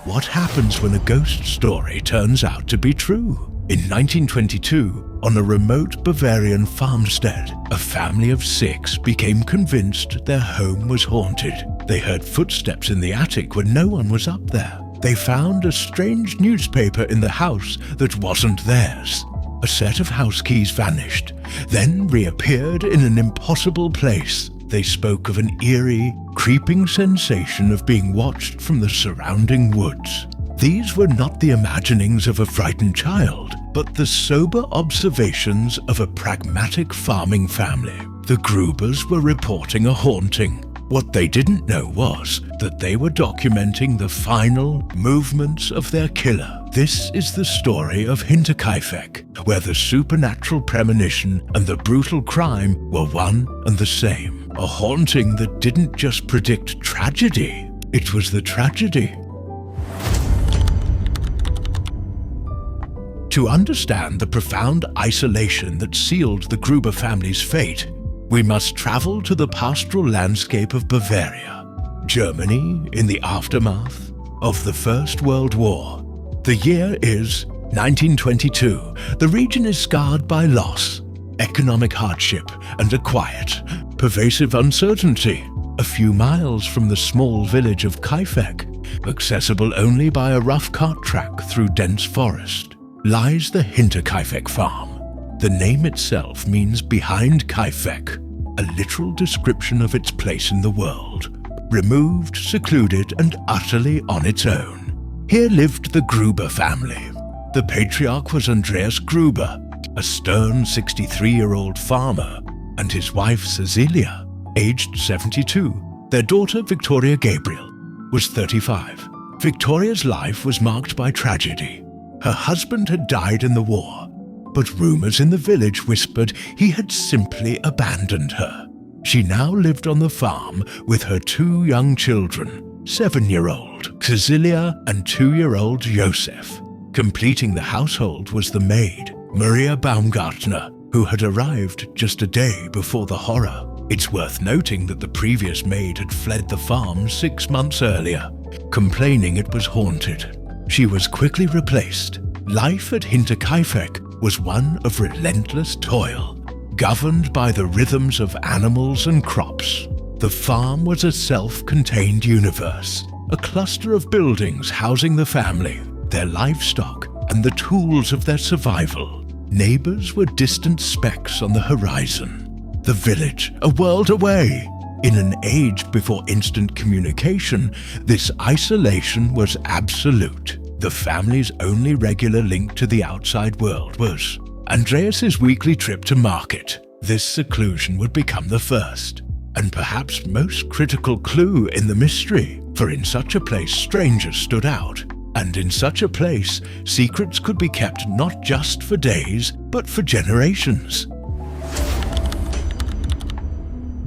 What happens when a ghost story turns out to be true? In 1922, on a remote Bavarian farmstead, a family of 6 became convinced their home was haunted. They heard footsteps in the attic when no one was up there. They found a strange newspaper in the house that wasn't theirs. A set of house keys vanished, then reappeared in an impossible place. They spoke of an eerie, creeping sensation of being watched from the surrounding woods. These were not the imaginings of a frightened child, but the sober observations of a pragmatic farming family. The Grubers were reporting a haunting. What they didn't know was that they were documenting the final movements of their killer. This is the story of Hinterkaifeck, where the supernatural premonition and the brutal crime were one and the same. A haunting that didn't just predict tragedy, it was the tragedy. To understand the profound isolation that sealed the Gruber family's fate, we must travel to the pastoral landscape of Bavaria, Germany in the aftermath of the First World War. The year is 1922. The region is scarred by loss, economic hardship, and a quiet, pervasive uncertainty. A few miles from the small village of Kaifeck, accessible only by a rough cart track through dense forest, lies the Hinterkaifeck farm. The name itself means behind Kaifeck, a literal description of its place in the world, removed, secluded, and utterly on its own. Here lived the Gruber family. The patriarch was Andreas Gruber, a stern 63-year-old farmer, and his wife Cecilia, aged 72. Their daughter Victoria Gabriel was 35. Victoria's life was marked by tragedy. Her husband had died in the war, but rumors in the village whispered he had simply abandoned her. She now lived on the farm with her 2 young children, 7-year-old Cecilia and 2-year-old Joseph. Completing the household was the maid, Maria Baumgartner, who had arrived just a day before the horror. It's worth noting that the previous maid had fled the farm 6 months earlier, complaining it was haunted. She was quickly replaced. Life at Hinterkaifeck was one of relentless toil, governed by the rhythms of animals and crops. The farm was a self-contained universe, a cluster of buildings housing the family, their livestock, and the tools of their survival. Neighbors were distant specks on the horizon. The village, a world away. In an age before instant communication, this isolation was absolute. The family's only regular link to the outside world was Andreas's weekly trip to market. This seclusion would become the first, and perhaps most critical clue in the mystery, for in such a place strangers stood out, and in such a place secrets could be kept not just for days, but for generations.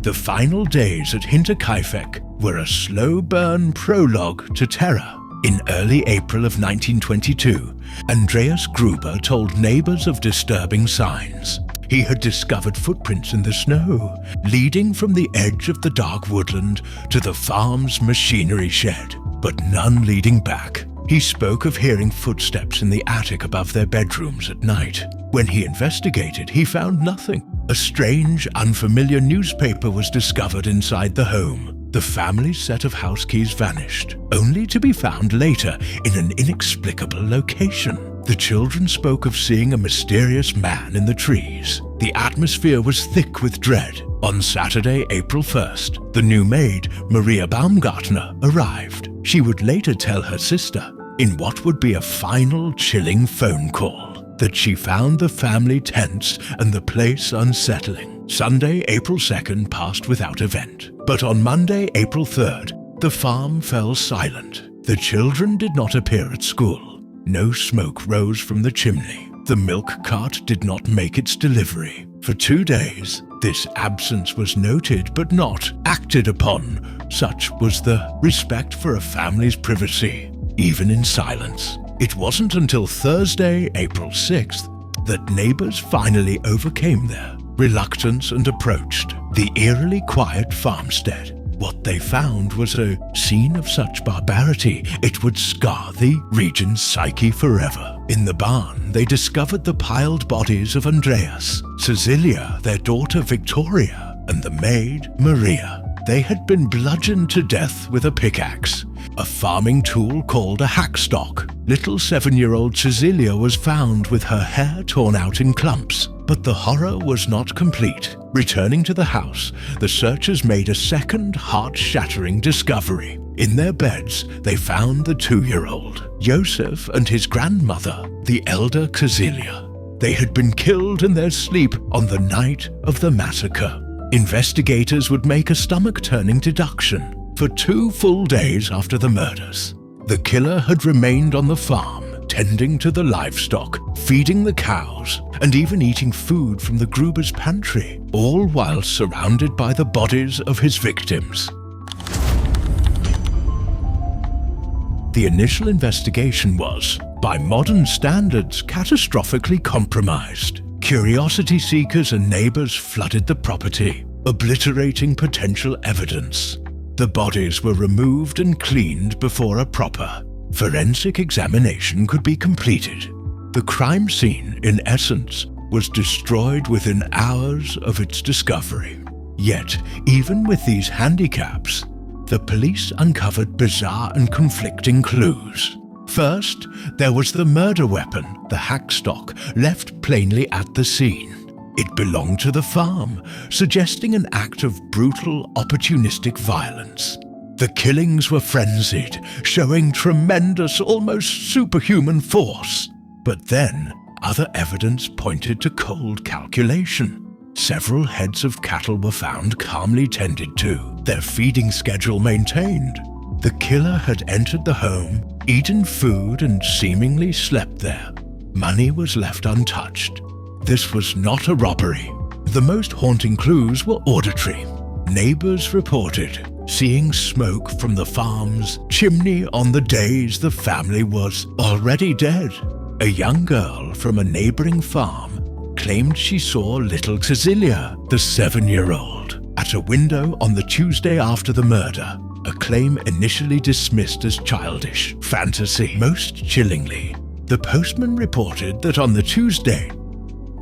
The final days at Hinterkaifeck were a slow-burn prologue to terror. In early April of 1922, Andreas Gruber told neighbors of disturbing signs. He had discovered footprints in the snow, leading from the edge of the dark woodland to the farm's machinery shed, but none leading back. He spoke of hearing footsteps in the attic above their bedrooms at night. When he investigated, he found nothing. A strange, unfamiliar newspaper was discovered inside the home. The family's set of house keys vanished, only to be found later in an inexplicable location. The children spoke of seeing a mysterious man in the trees. The atmosphere was thick with dread. On Saturday, April 1st, the new maid, Maria Baumgartner, arrived. She would later tell her sister, in what would be a final chilling phone call, that she found the family tense and the place unsettling. Sunday, April 2nd passed without event. But on Monday, April 3rd, the farm fell silent. The children did not appear at school. No smoke rose from the chimney. The milk cart did not make its delivery. For 2 days, this absence was noted but not acted upon. Such was the respect for a family's privacy, even in silence. It wasn't until Thursday, April 6th, that neighbors finally overcame their reluctance and approached the eerily quiet farmstead. What they found was a scene of such barbarity it would scar the region's psyche forever. In the barn, they discovered the piled bodies of Andreas, Cecilia, their daughter Victoria, and the maid Maria. They had been bludgeoned to death with a pickaxe, a farming tool called a hackstock. Little 7-year-old Cecilia was found with her hair torn out in clumps, but the horror was not complete. Returning to the house, the searchers made a second heart-shattering discovery. In their beds, they found the 2-year-old, Joseph, and his grandmother, the elder Cecilia. They had been killed in their sleep on the night of the massacre. Investigators would make a stomach-turning deduction. For 2 full days after the murders, the killer had remained on the farm, tending to the livestock, feeding the cows, and even eating food from the Gruber's pantry, all while surrounded by the bodies of his victims. The initial investigation was, by modern standards, catastrophically compromised. Curiosity seekers and neighbors flooded the property, obliterating potential evidence. The bodies were removed and cleaned before a proper forensic examination could be completed. The crime scene, in essence, was destroyed within hours of its discovery. Yet, even with these handicaps, the police uncovered bizarre and conflicting clues. First, there was the murder weapon, the hackstock, left plainly at the scene. It belonged to the farm, suggesting an act of brutal, opportunistic violence. The killings were frenzied, showing tremendous, almost superhuman force. But then, other evidence pointed to cold calculation. Several heads of cattle were found calmly tended to, their feeding schedule maintained. The killer had entered the home, eaten food, and seemingly slept there. Money was left untouched. This was not a robbery. The most haunting clues were auditory. Neighbors reported seeing smoke from the farm's chimney on the days the family was already dead. A young girl from a neighboring farm claimed she saw little Cecilia, the 7-year-old, at a window on the Tuesday after the murder, a claim initially dismissed as childish fantasy. Most chillingly, the postman reported that on the Tuesday,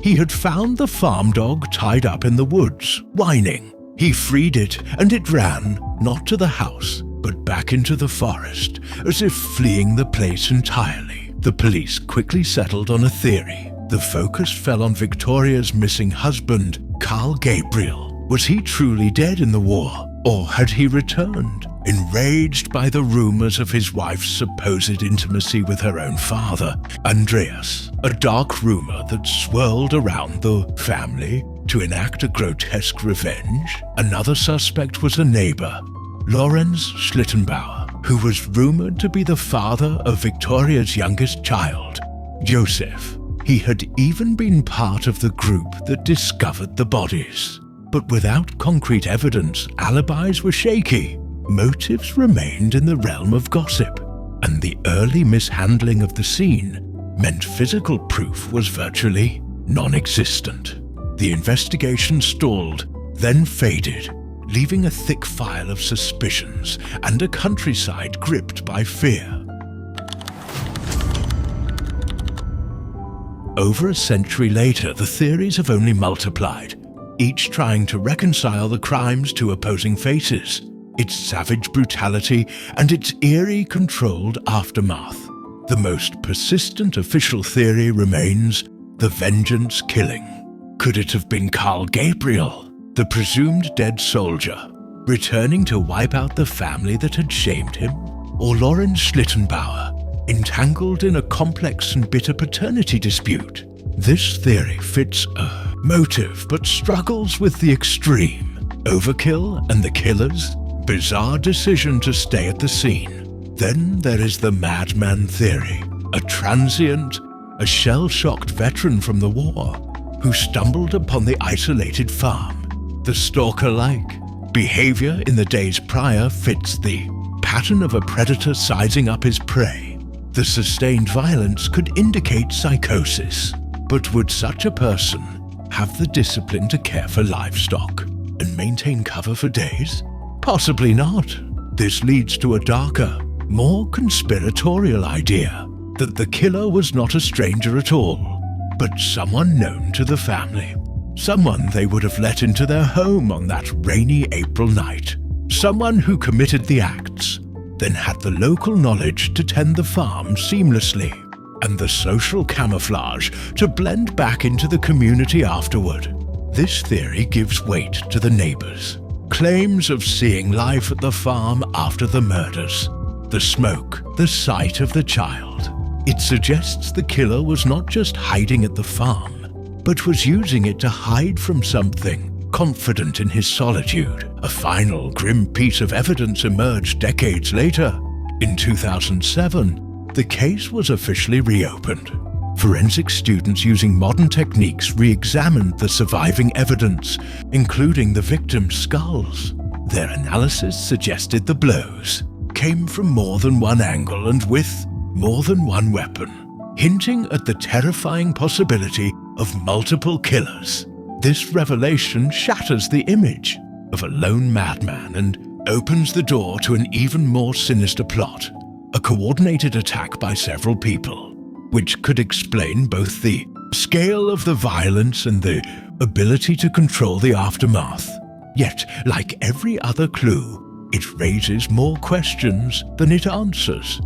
he had found the farm dog tied up in the woods, whining. He freed it, and it ran, not to the house, but back into the forest, as if fleeing the place entirely. The police quickly settled on a theory. The focus fell on Victoria's missing husband, Carl Gabriel. Was he truly dead in the war, or had he returned, enraged by the rumors of his wife's supposed intimacy with her own father, Andreas? A dark rumor that swirled around the family to enact a grotesque revenge. Another suspect was a neighbor, Lorenz Schlittenbauer, who was rumored to be the father of Victoria's youngest child, Joseph. He had even been part of the group that discovered the bodies. But without concrete evidence, alibis were shaky. Motives remained in the realm of gossip, and the early mishandling of the scene meant physical proof was virtually non-existent. The investigation stalled, then faded, leaving a thick file of suspicions and a countryside gripped by fear. Over a century later, the theories have only multiplied, each trying to reconcile the crimes to opposing faces, its savage brutality and its eerie, controlled aftermath. The most persistent official theory remains the vengeance killing. Could it have been Carl Gabriel, the presumed dead soldier, returning to wipe out the family that had shamed him? Or Lorenz Schlittenbauer, entangled in a complex and bitter paternity dispute? This theory fits a motive but struggles with the extreme. Overkill and the killer's bizarre decision to stay at the scene. Then there is the madman theory, a transient, a shell-shocked veteran from the war who stumbled upon the isolated farm. The stalker-like behavior in the days prior fits the pattern of a predator sizing up his prey. The sustained violence could indicate psychosis. But would such a person have the discipline to care for livestock and maintain cover for days? Possibly not. This leads to a darker, more conspiratorial idea that the killer was not a stranger at all, but someone known to the family. Someone they would have let into their home on that rainy April night. Someone who committed the acts, then had the local knowledge to tend the farm seamlessly, and the social camouflage to blend back into the community afterward. This theory gives weight to the neighbors. Claims of seeing life at the farm after the murders. The smoke, the sight of the child. It suggests the killer was not just hiding at the farm, but was using it to hide from something, confident in his solitude. A final grim piece of evidence emerged decades later. In 2007, the case was officially reopened. Forensic students using modern techniques re-examined the surviving evidence, including the victim's skulls. Their analysis suggested the blows came from more than one angle and with more than one weapon, hinting at the terrifying possibility of multiple killers. This revelation shatters the image of a lone madman and opens the door to an even more sinister plot, a coordinated attack by several people, which could explain both the scale of the violence and the ability to control the aftermath. Yet, like every other clue, it raises more questions than it answers.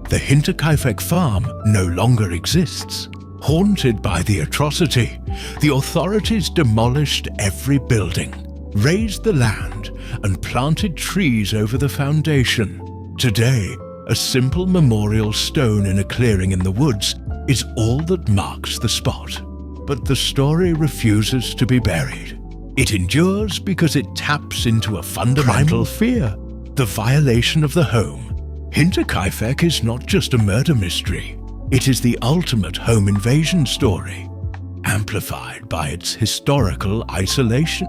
The Hinterkaifeck farm no longer exists. Haunted by the atrocity, the authorities demolished every building, razed the land, and planted trees over the foundation. Today, a simple memorial stone in a clearing in the woods is all that marks the spot. But the story refuses to be buried. It endures because it taps into a fundamental fear, the violation of the home. Hinterkaifeck is not just a murder mystery. It is the ultimate home invasion story, amplified by its historical isolation.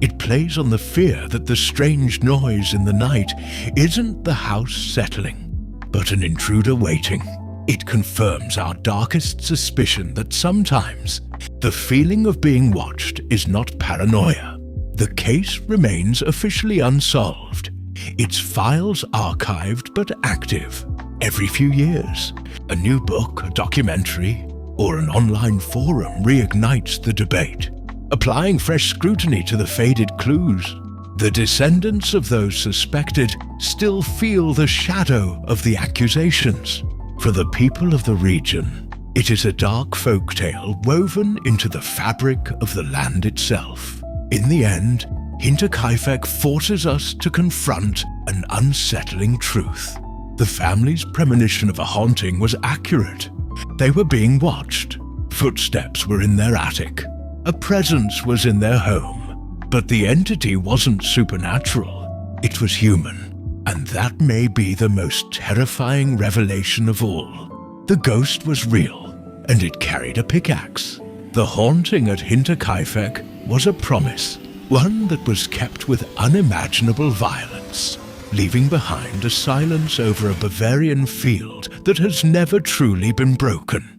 It plays on the fear that the strange noise in the night isn't the house settling, but an intruder waiting. It confirms our darkest suspicion that sometimes the feeling of being watched is not paranoia. The case remains officially unsolved, its files archived but active. Every few years, a new book, a documentary, or an online forum reignites the debate, applying fresh scrutiny to the faded clues. The descendants of those suspected still feel the shadow of the accusations. For the people of the region, it is a dark folktale woven into the fabric of the land itself. In the end, Hinterkaifeck forces us to confront an unsettling truth. The family's premonition of a haunting was accurate. They were being watched. Footsteps were in their attic. A presence was in their home. But the entity wasn't supernatural. It was human. And that may be the most terrifying revelation of all. The ghost was real, and it carried a pickaxe. The haunting at Hinterkaifeck was a promise, one that was kept with unimaginable violence, leaving behind a silence over a Bavarian field that has never truly been broken.